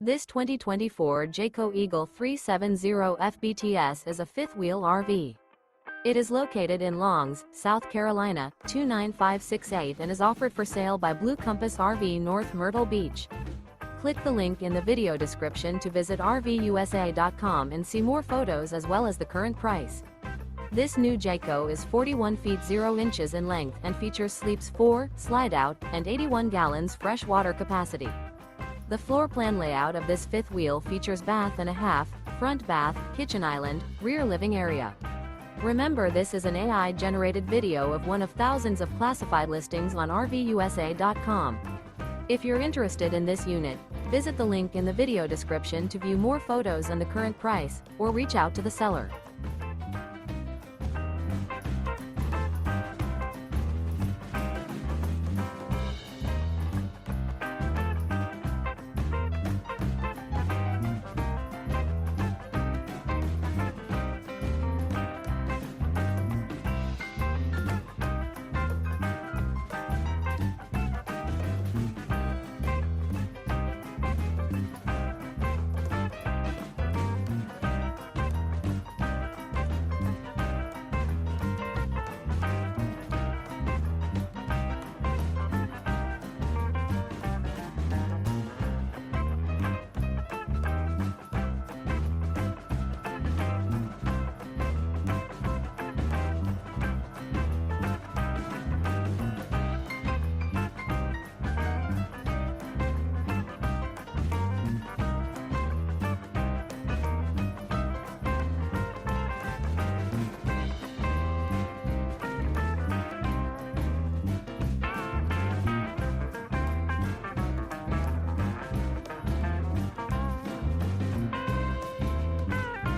This 2024 Jayco Eagle 370 FBTS is a fifth-wheel RV. It is located in Longs, South Carolina, 29568 and is offered for sale by Blue Compass RV North Myrtle Beach. Click the link in the video description to visit RVUSA.com and see more photos as well as the current price. This new Jayco is 41 feet 0 inches in length and features sleeps 4, slide-out, and 81 gallons fresh water capacity. The floor plan layout of this fifth wheel features bath and a half, front bath, kitchen island, rear living area. Remember, this is an AI-generated video of one of thousands of classified listings on RVUSA.com. If you're interested in this unit, visit the link in the video description to view more photos and the current price, or reach out to the seller.